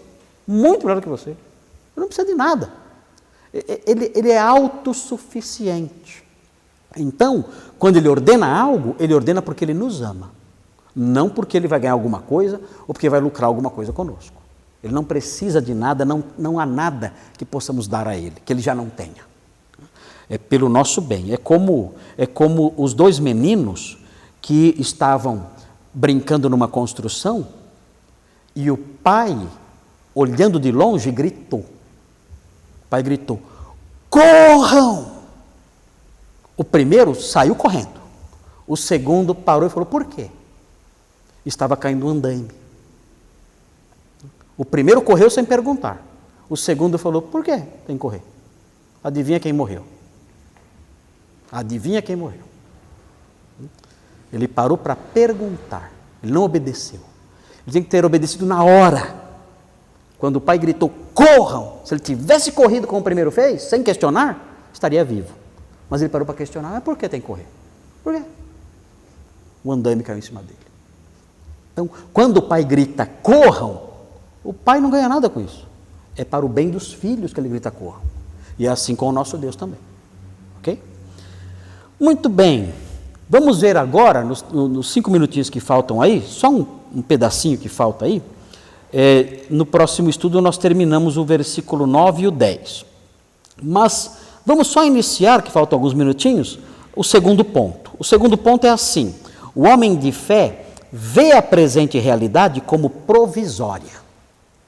Muito melhor do que você. Ele não precisa de nada. Ele é autossuficiente. Então, quando ele ordena algo, ele ordena porque ele nos ama. Não porque ele vai ganhar alguma coisa ou porque vai lucrar alguma coisa conosco. Ele não precisa de nada, não há nada que possamos dar a ele, que ele já não tenha. É pelo nosso bem. É como os dois meninos que estavam brincando numa construção e o pai, olhando de longe, gritou. O pai gritou: corram! O primeiro saiu correndo. O segundo parou e falou: por quê? Estava caindo um andaime. O primeiro correu sem perguntar. O segundo falou: por quê tem que correr? Adivinha quem morreu? Adivinha quem morreu? Ele parou para perguntar. Ele não obedeceu. Ele tinha que ter obedecido na hora. Quando o pai gritou: corram! Se ele tivesse corrido como o primeiro fez, sem questionar, estaria vivo. Mas ele parou para questionar: mas por que tem que correr? Por quê? O andaime caiu em cima dele. Então, quando o pai grita: corram, o pai não ganha nada com isso. É para o bem dos filhos que ele grita: corram. E é assim com o nosso Deus também. Ok? Muito bem. Vamos ver agora, nos 5 minutinhos que faltam aí, só um pedacinho que falta aí. No próximo estudo nós terminamos o versículo 9 e o 10. Mas vamos só iniciar, que faltam alguns minutinhos, o segundo ponto. O segundo ponto é assim: o homem de fé vê a presente realidade como provisória.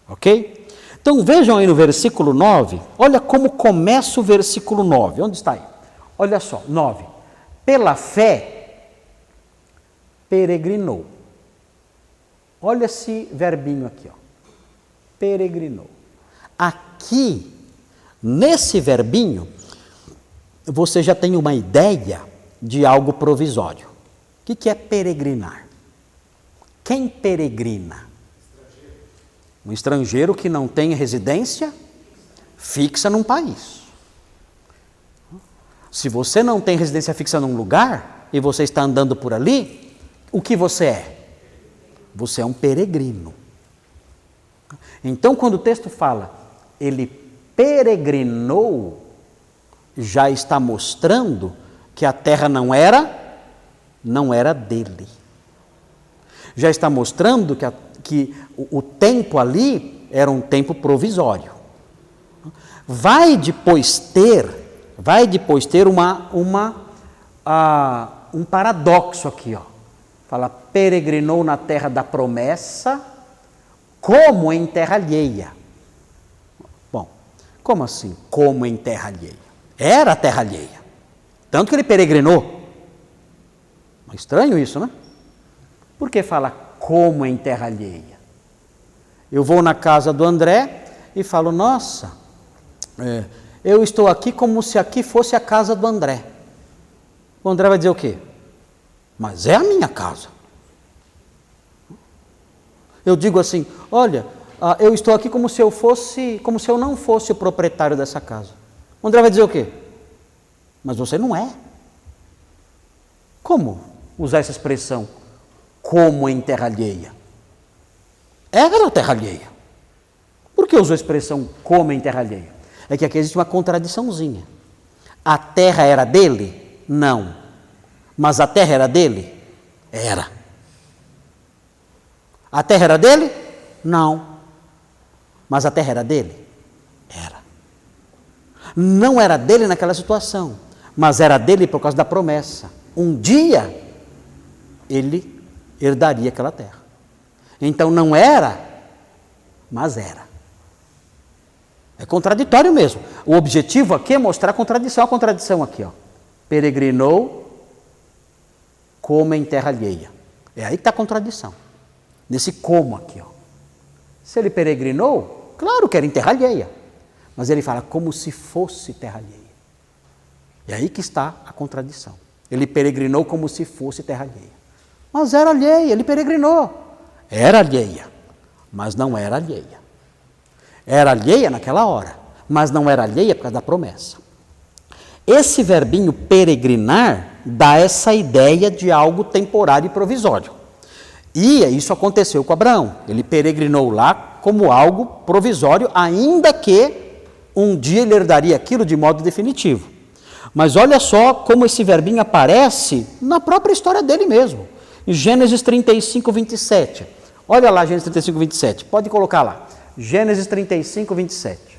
Ok? Então vejam aí no versículo 9, olha como começa o versículo 9. Onde está aí? Olha só, 9. Pela fé, peregrinou. Olha esse verbinho aqui, ó. Peregrinou. Aqui, nesse verbinho, você já tem uma ideia de algo provisório. O que é peregrinar? Quem peregrina? Um estrangeiro que não tem residência fixa num país. Se você não tem residência fixa num lugar e você está andando por ali, o que você é? Você é um peregrino. Então, quando o texto fala, ele peregrinou, já está mostrando que a terra não era dele. Já está mostrando que o tempo ali era um tempo provisório. Vai depois ter um paradoxo aqui, ó. Fala: peregrinou na terra da promessa, como em terra alheia. Bom, como assim, como em terra alheia? Era terra alheia, tanto que ele peregrinou. É estranho isso, né? Por que fala como em terra alheia? Eu vou na casa do André e falo: nossa, eu estou aqui como se aqui fosse a casa do André. O André vai dizer o quê? Mas é a minha casa. Eu digo assim: olha, eu estou aqui como se eu não fosse o proprietário dessa casa. O André vai dizer o quê? Mas você não é. Como usar essa expressão? Como em terra alheia? Era terra alheia. Por que usou a expressão como em terra alheia? É que aqui existe uma contradiçãozinha. A terra era dele? Não. Mas a terra era dele? Era. A terra era dele? Não. Mas a terra era dele? Era. Não era dele naquela situação, mas era dele por causa da promessa. Um dia, ele herdaria aquela terra. Então não era, mas era. É contraditório mesmo. O objetivo aqui é mostrar a contradição aqui, ó. Peregrinou como em terra alheia. É aí que está a contradição. Nesse como aqui, ó. Se ele peregrinou, claro que era em terra alheia. Mas ele fala como se fosse terra alheia. E aí que está a contradição. Ele peregrinou como se fosse terra alheia. Mas era alheia, ele peregrinou. Era alheia, mas não era alheia. Era alheia naquela hora, mas não era alheia por causa da promessa. Esse verbinho peregrinar dá essa ideia de algo temporário e provisório. E isso aconteceu com Abraão. Ele peregrinou lá como algo provisório, ainda que um dia ele herdaria aquilo de modo definitivo. Mas olha só como esse verbinho aparece na própria história dele mesmo. Em Gênesis 35, 27. Olha lá, Gênesis 35, 27. Pode colocar lá. Gênesis 35, 27.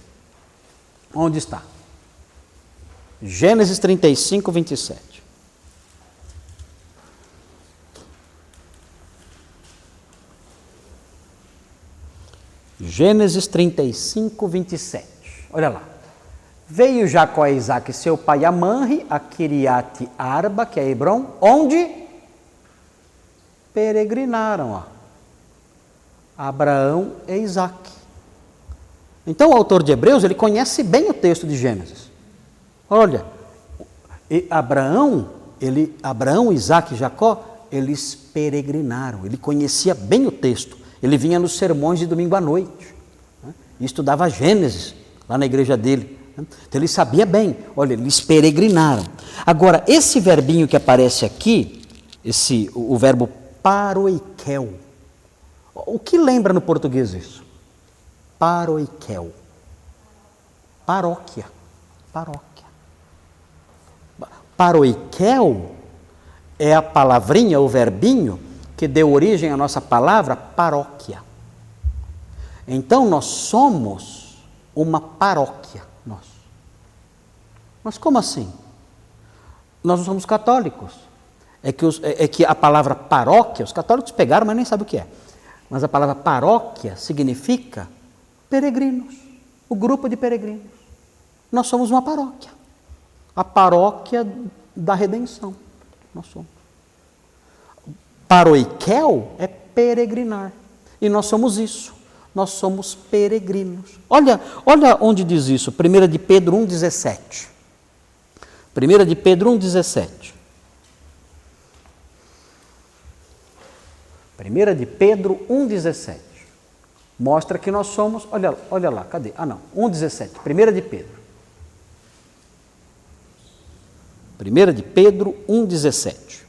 Onde está? Gênesis 35, 27. Gênesis 35, 27. Olha lá. Veio Jacó a Isaque, seu pai, a Manre, a Kiriate Arba, que é Hebron, onde peregrinaram, ó, Abraão e Isaque. Então o autor de Hebreus, ele conhece bem o texto de Gênesis. Olha, Abraão, Isaque e Jacó, eles peregrinaram, ele conhecia bem o texto. Ele vinha nos sermões de domingo à noite, né, e estudava Gênesis lá na igreja dele. Então ele sabia bem, olha, eles peregrinaram. Agora, esse verbinho que aparece aqui, o verbo paroikel, o que lembra no português isso? Paroikel. Paróquia. Paróquia. Paroikel é a palavrinha, o verbinho, que deu origem à nossa palavra paróquia. Então nós somos uma paróquia. Mas como assim? Nós não somos católicos. É que a palavra paróquia, os católicos pegaram, mas nem sabem o que é. Mas a palavra paróquia significa peregrinos, o grupo de peregrinos. Nós somos uma paróquia. A paróquia da redenção. Nós somos. Paroikel é peregrinar. E nós somos isso. Nós somos peregrinos. Olha onde diz isso. 1 de Pedro 1,17. 1 de Pedro 1,17. 1 de Pedro 1,17. Mostra que nós somos, olha lá, cadê? 1,17. 1 de Pedro. 1 de Pedro 1,17.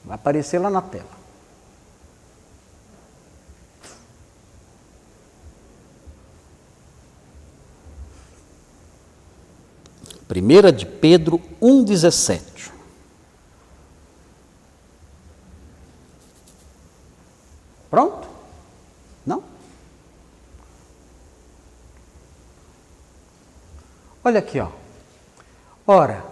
Vai aparecer lá na tela. Primeira de Pedro 1,17. Pronto? Não? Olha aqui, ó. Ora,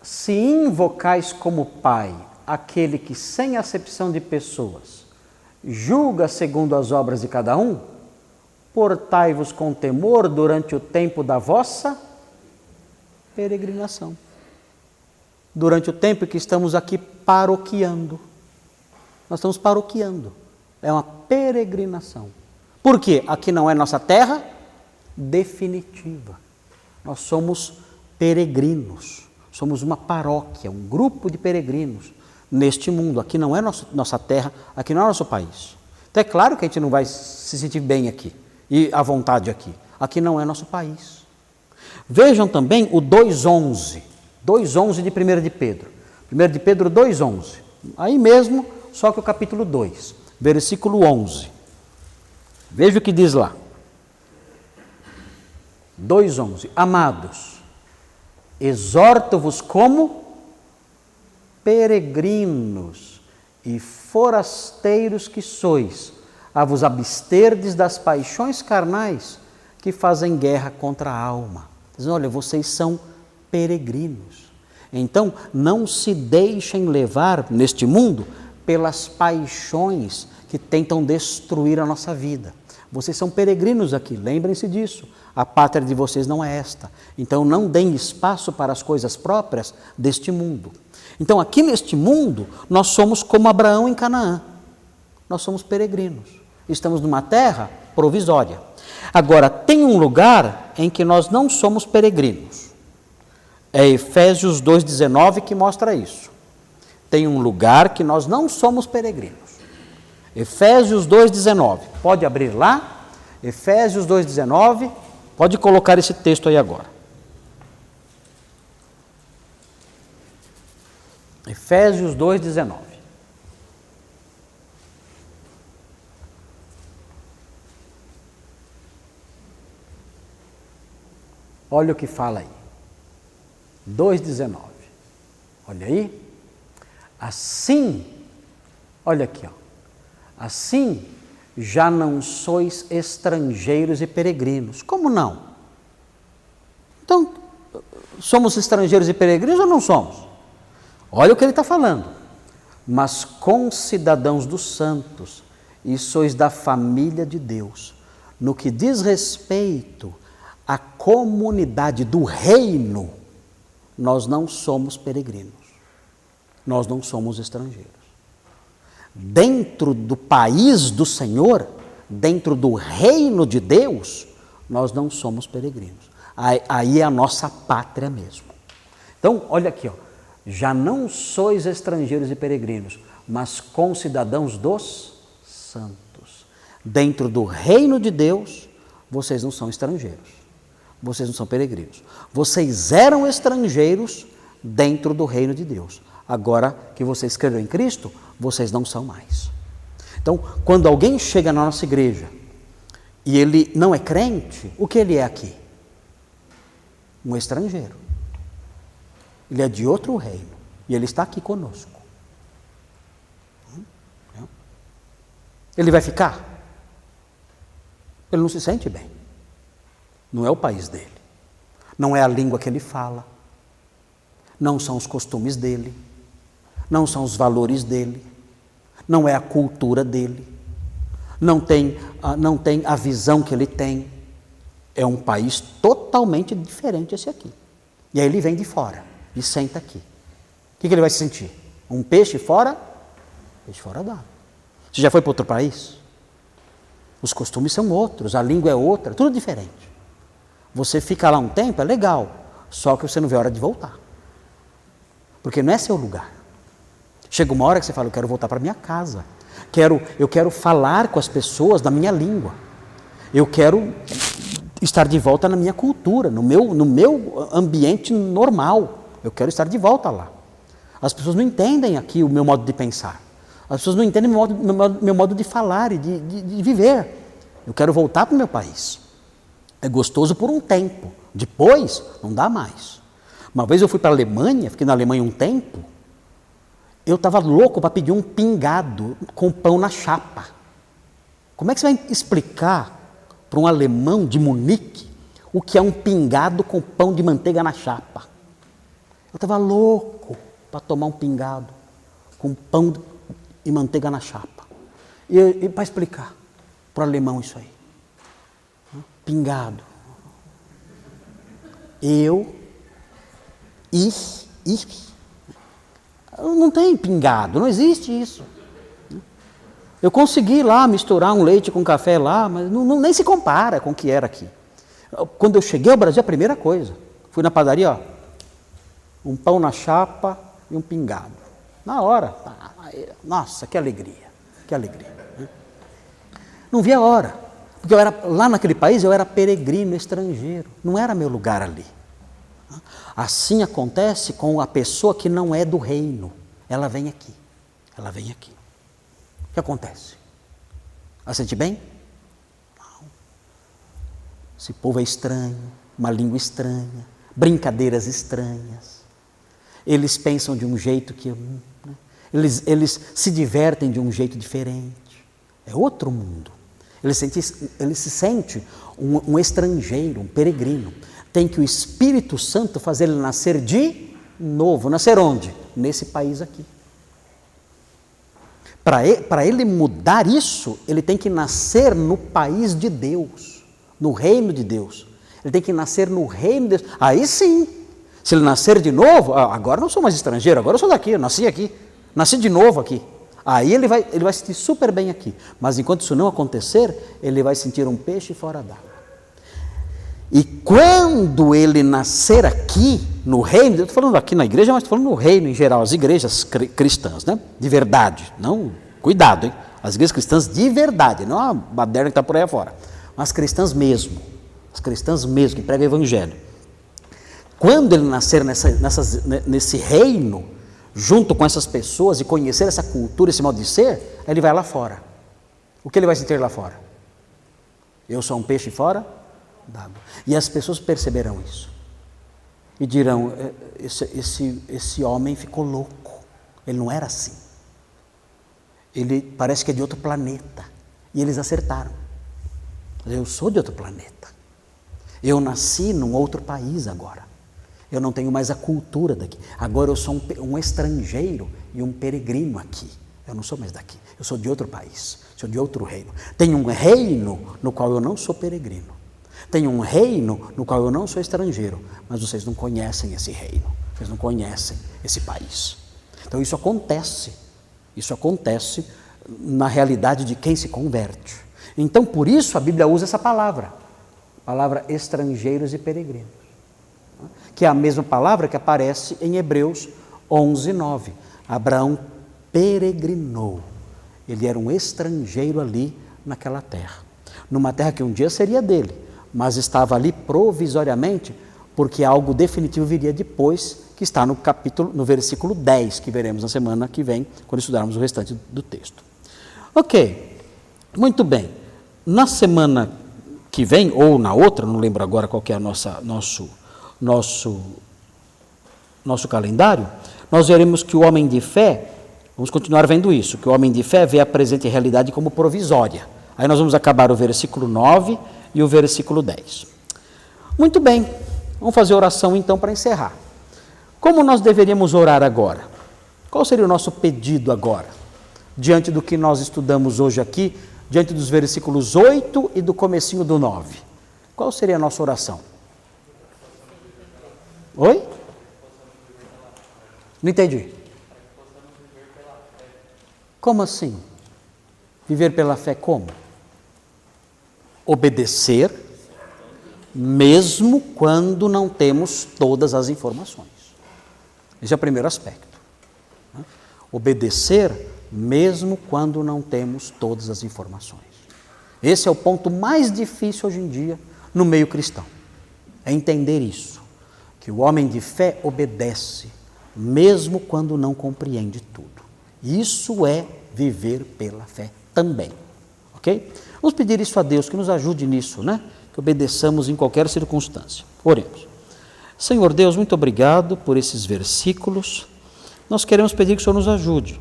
se invocais como Pai aquele que, sem acepção de pessoas, julga segundo as obras de cada um, portai-vos com temor durante o tempo da vossa peregrinação. Durante o tempo que estamos aqui paroquiando. Nós estamos paroquiando. É uma peregrinação. Por quê? Aqui não é nossa terra definitiva. Nós somos peregrinos. Somos uma paróquia, um grupo de peregrinos neste mundo. Aqui não é nossa terra, aqui não é nosso país. Então é claro que a gente não vai se sentir bem aqui e à vontade aqui. Aqui não é nosso país. Vejam também o 2,11. 2,11 de 1 de Pedro. 1 de Pedro 2,11. Aí mesmo, só que o capítulo 2, versículo 11. Veja o que diz lá. 2,11. Amados, exorto-vos como peregrinos e forasteiros que sois, a vos absterdes das paixões carnais que fazem guerra contra a alma. Dizem, olha, vocês são peregrinos. Então, não se deixem levar neste mundo pelas paixões que tentam destruir a nossa vida. Vocês são peregrinos aqui, lembrem-se disso. A pátria de vocês não é esta. Então, não deem espaço para as coisas próprias deste mundo. Então, aqui neste mundo, nós somos como Abraão em Canaã. Nós somos peregrinos. Estamos numa terra provisória. Agora, tem um lugar em que nós não somos peregrinos. É Efésios 2,19 que mostra isso. Tem um lugar que nós não somos peregrinos. Efésios 2,19. Pode abrir lá. Efésios 2,19. Pode colocar esse texto aí agora. Efésios 2,19. Olha o que fala aí. 2,19. Olha aí. Assim, olha aqui, ó. Assim, já não sois estrangeiros e peregrinos. Como não? Então, somos estrangeiros e peregrinos ou não somos? Olha o que ele está falando. Mas concidadãos dos santos, e sois da família de Deus, no que diz respeito à comunidade do reino, nós não somos peregrinos, nós não somos estrangeiros. Dentro do país do Senhor, dentro do reino de Deus, nós não somos peregrinos. Aí é a nossa pátria mesmo. Então, olha aqui, ó. Já não sois estrangeiros e peregrinos, mas concidadãos dos santos. Dentro do reino de Deus, vocês não são estrangeiros, vocês não são peregrinos. Vocês eram estrangeiros dentro do reino de Deus. Agora que vocês creram em Cristo, vocês não são mais. Então, quando alguém chega na nossa igreja e ele não é crente, o que ele é aqui? Um estrangeiro. Ele é de outro reino e ele está aqui conosco. Ele vai ficar? Ele não se sente bem. Não é o país dele. Não é a língua que ele fala. Não são os costumes dele. Não são os valores dele. Não é a cultura dele. Não tem a visão que ele tem. É um país totalmente diferente esse aqui. E aí ele vem de fora e senta aqui. O que ele vai sentir? Um peixe fora? Peixe fora d'água. Você já foi para outro país? Os costumes são outros, a língua é outra, tudo diferente. Você fica lá um tempo, é legal, só que você não vê a hora de voltar. Porque não é seu lugar. Chega uma hora que você fala, eu quero voltar para minha casa. Eu quero falar com as pessoas da minha língua. Eu quero estar de volta na minha cultura, no meu ambiente normal. Eu quero estar de volta lá. As pessoas não entendem aqui o meu modo de pensar. As pessoas não entendem meu modo de falar e de viver. Eu quero voltar para o meu país. É gostoso por um tempo. Depois, não dá mais. Uma vez eu fui para a Alemanha, fiquei na Alemanha um tempo. Eu estava louco para pedir um pingado com pão na chapa. Como é que você vai explicar para um alemão de Munique o que é um pingado com pão de manteiga na chapa? Eu estava louco para tomar um pingado com pão e manteiga na chapa. E para explicar para o alemão isso aí. Pingado. Não tem pingado, não existe isso. Eu consegui lá misturar um leite com café lá, mas nem se compara com o que era aqui. Quando eu cheguei ao Brasil, a primeira coisa, fui na padaria, ó, um pão na chapa e um pingado. Na hora, nossa, que alegria, que alegria. Não vi a hora, porque lá naquele país eu era peregrino, estrangeiro, não era meu lugar ali. Assim acontece com a pessoa que não é do reino, ela vem aqui, O que acontece? Ela sente bem? Não. Esse povo é estranho, uma língua estranha, brincadeiras estranhas. Eles pensam de um jeito que... Eles se divertem de um jeito diferente. É outro mundo. Ele se sente um estrangeiro, um peregrino. Tem que o Espírito Santo fazer ele nascer de novo. Nascer onde? Nesse país aqui. Para ele mudar isso, ele tem que nascer no país de Deus, no reino de Deus. Ele tem que nascer no reino de Deus. Aí sim, se ele nascer de novo, agora eu não sou mais estrangeiro, agora eu sou daqui, eu nasci aqui, nasci de novo aqui. Aí ele vai sentir super bem aqui. Mas enquanto isso não acontecer, ele vai sentir um peixe fora d'água. E quando ele nascer aqui, no reino, eu estou falando aqui na igreja, mas estou falando no reino em geral, as igrejas cristãs, né? De verdade. Não, cuidado, hein? As igrejas cristãs de verdade, não a moderna que está por aí afora. Mas cristãs mesmo. As cristãs mesmo, que pregam o evangelho. Quando ele nascer nesse reino, junto com essas pessoas e conhecer essa cultura, esse modo de ser, ele vai lá fora. O que ele vai sentir lá fora? Eu sou um peixe fora d'água. E as pessoas perceberão isso. E dirão, esse homem ficou louco. Ele não era assim. Ele parece que é de outro planeta. E eles acertaram. Eu sou de outro planeta. Eu nasci num outro país agora. Eu não tenho mais a cultura daqui. Agora eu sou um estrangeiro e um peregrino aqui. Eu não sou mais daqui. Eu sou de outro país. Sou de outro reino. Tenho um reino no qual eu não sou peregrino. Tenho um reino no qual eu não sou estrangeiro. Mas vocês não conhecem esse reino. Vocês não conhecem esse país. Então isso acontece. Isso acontece na realidade de quem se converte. Então por isso a Bíblia usa essa palavra. Palavra estrangeiros e peregrinos. Que é a mesma palavra que aparece em Hebreus 11:9. Abraão peregrinou. Ele era um estrangeiro ali naquela terra. Numa terra que um dia seria dele, mas estava ali provisoriamente, porque algo definitivo viria depois, que está no versículo 10, que veremos na semana que vem, quando estudarmos o restante do texto. Ok, muito bem. Na semana que vem, ou na outra, não lembro agora qual que é nosso calendário, nós veremos que o homem de fé, vamos continuar vendo isso, que o homem de fé vê a presente realidade como provisória. Aí nós vamos acabar o versículo 9 e o versículo 10. Muito bem, vamos fazer oração então para encerrar. Como nós deveríamos orar agora? Qual seria o nosso pedido agora? Diante do que nós estudamos hoje aqui, diante dos versículos 8 e do comecinho do 9. Qual seria a nossa oração? Oi? Não entendi. Como assim? Viver pela fé como? Obedecer, mesmo quando não temos todas as informações. Esse é o primeiro aspecto. Obedecer, mesmo quando não temos todas as informações. Esse é o ponto mais difícil hoje em dia no meio cristão. É entender isso. Que o homem de fé obedece, mesmo quando não compreende tudo. Isso é viver pela fé também. Ok? Vamos pedir isso a Deus, que nos ajude nisso, né? Que obedeçamos em qualquer circunstância. Oremos. Senhor Deus, muito obrigado por esses versículos. Nós queremos pedir que o Senhor nos ajude,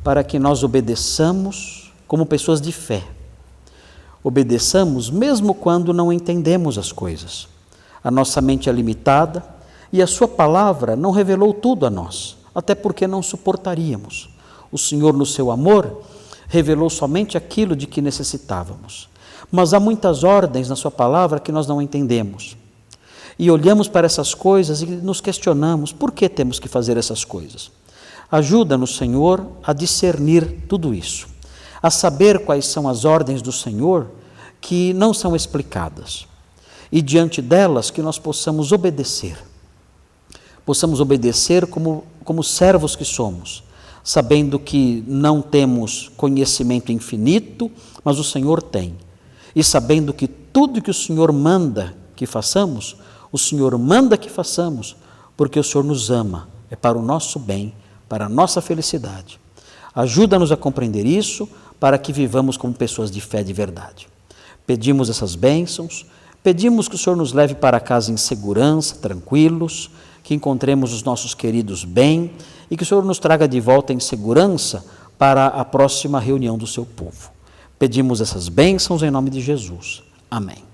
para que nós obedeçamos como pessoas de fé. Obedeçamos mesmo quando não entendemos as coisas. A nossa mente é limitada e a sua palavra não revelou tudo a nós, até porque não suportaríamos. O Senhor, no seu amor, revelou somente aquilo de que necessitávamos. Mas há muitas ordens na sua palavra que nós não entendemos. E olhamos para essas coisas e nos questionamos, por que temos que fazer essas coisas? Ajuda-nos, Senhor, a discernir tudo isso, a saber quais são as ordens do Senhor que não são explicadas. E diante delas que nós possamos obedecer como servos que somos, sabendo que não temos conhecimento infinito, mas o Senhor tem, e sabendo que tudo que o Senhor manda que façamos, o Senhor manda que façamos, porque o Senhor nos ama, é para o nosso bem, para a nossa felicidade. Ajuda-nos a compreender isso, para que vivamos como pessoas de fé de verdade. Pedimos essas bênçãos, pedimos que o Senhor nos leve para casa em segurança, tranquilos, que encontremos os nossos queridos bem e que o Senhor nos traga de volta em segurança para a próxima reunião do seu povo. Pedimos essas bênçãos em nome de Jesus. Amém.